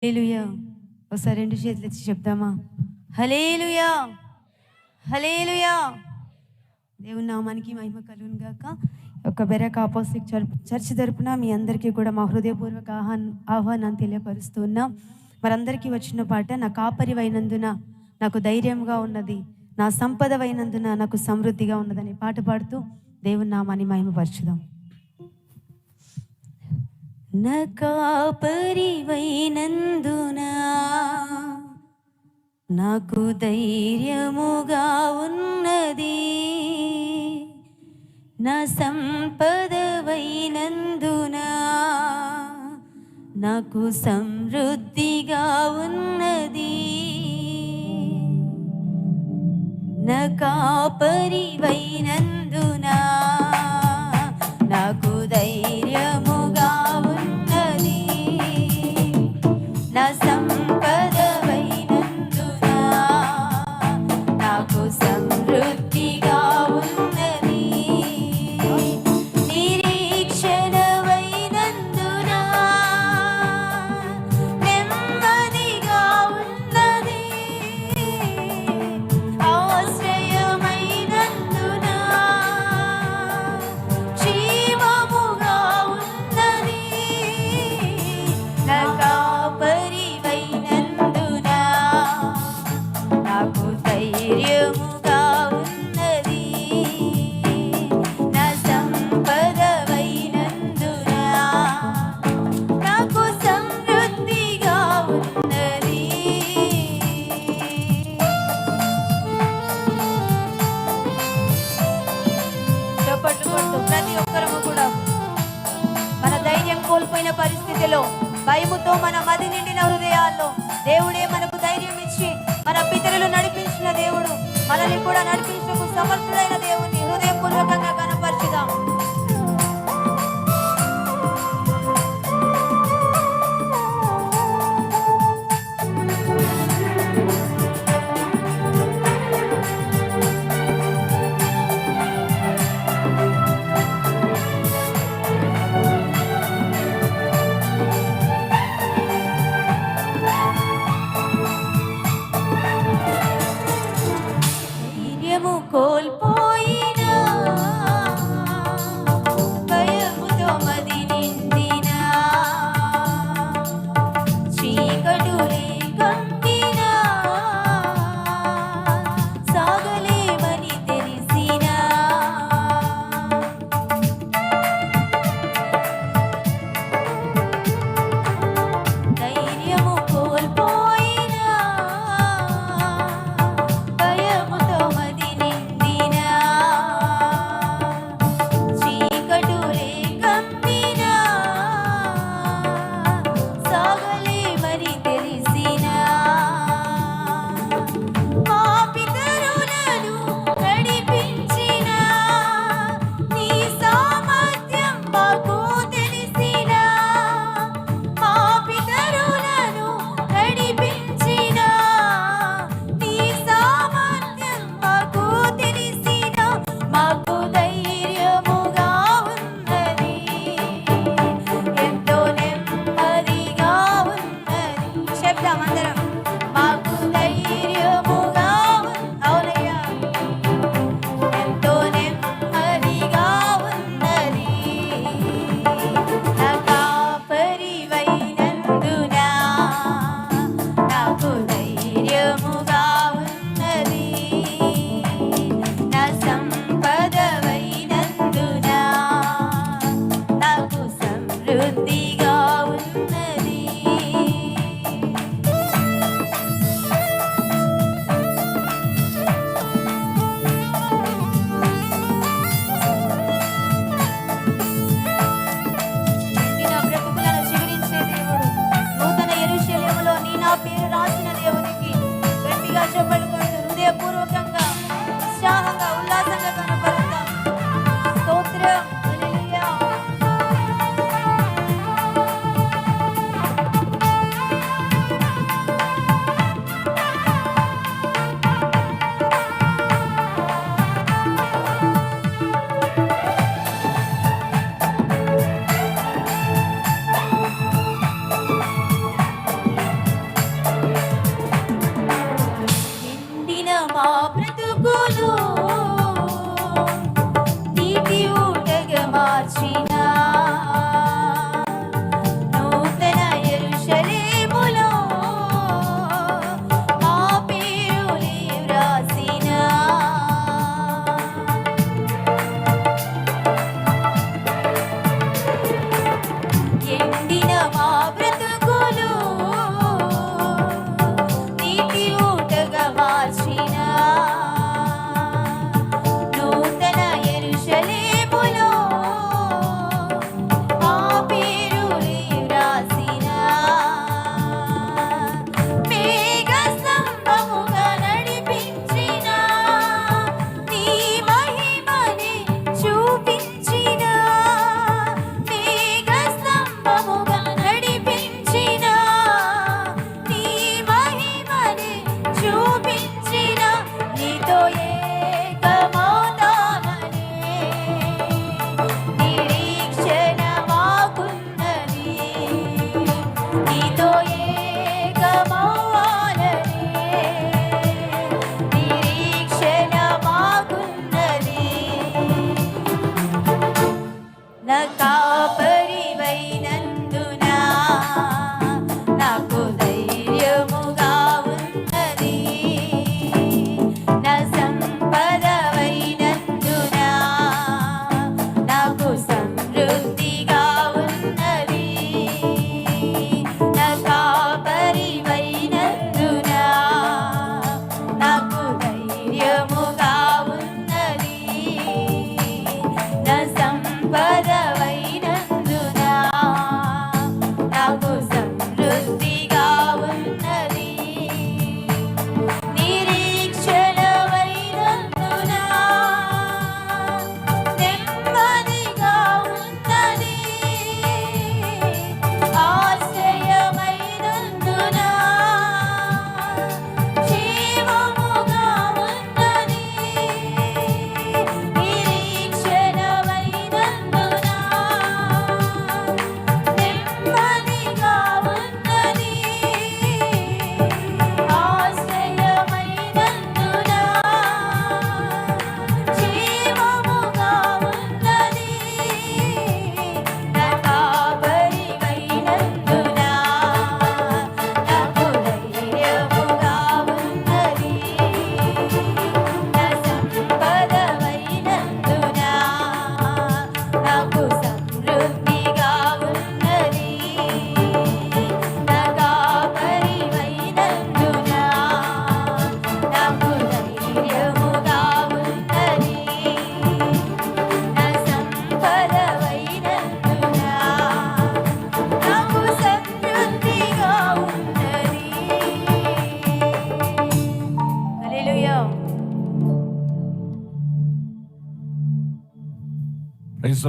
హల్లెలూయా. ఒకసారి రెండు చేతులు ఎత్తి చెప్దామా? హల్లెలూయా, హల్లెలూయా. దేవుని నామానికి మహిమ కలుగును గాక. ఒక బెరాక్ అపోస్టలిక్ చర్చ్ తరపున మీ అందరికీ కూడా మా హృదయపూర్వక ఆహ్వానాన్ని తెలియపరుస్తున్నాం. మరందరికీ వచ్చిన పాట, నా కాపరివైనందున నాకు ధైర్యంగా ఉన్నది, నా సంపదవైనందున నాకు సమృద్ధిగా ఉన్నదని పాట పాడుతూ దేవుని నామాన్ని మహిమపరచుదాం. నా కాపరివైనందున నాకు ధైర్యముగా ఉన్నది, నా సంపదవైనందున నాకు సమృద్ధిగా ఉన్నది. నా కాపరివైనందున నాకు ధైర్యముగా ఉన్నది, నా సంపదవైనందున నాకు సమృద్ధిగా ఉన్నది. నిరీక్షణవైనందున నెమ్మదిగా ఉన్నది, ఆశ్రయమైనందున క్షేమముగా ఉన్నది. నా కాపరివైనందున నాకు ధైర్యముగా ఉన్నది, నా సంపదవైనందున నాకు సమృద్ధిగా ఉన్నది. చప్పట్లు కొడుతూ ప్రతి ఒక్కరము కూడా మన ధైర్యం కోల్పోయిన పరిస్థితిలో, భయముతో మన మది నిండిన హృదయాల్లో దేవుడే మనకు ధైర్యం ఇచ్చి మన పితరులు నడిపించిన దేవుడు మనల్ని కూడా నడిపించకు సమర్థుడైన దేవుని హృదయపూర్వకంగా కనపరచుదాం. ధైర్యము కోల్పోయినా, భయముతో మది నిండినా, చీకటులే కమ్మినా, సాగలేమని తెలిసినా, ధైర్యము కోల్పోయినా, భయముతో మది నిండినా, చీకటులే కమ్మినా, సాగలేమని తెలిసినా, మా పితరులను నడిపించిన నీ సామర్థ్యం మాకు తెలిసినా, మా పితరులను నడిపించిన నీ సామర్థ్యం మాకు తెలిసినా, మాకు ధైర్యముగా ఉన్నది, ఎంతో నెమ్మదిగా ఉన్నది. చెప్దాం అందరం, మాకు ధైర్యముగా అవునయ్యా, ఎంతో నెమ్మదిగా ఉన్నది. నా కాపరివైనందున నాకు ధైర్యముగా ఉన్నది, నా సంపదవైనందున నాకు సమృద్ధిగా ఉన్నది. ఏసుతో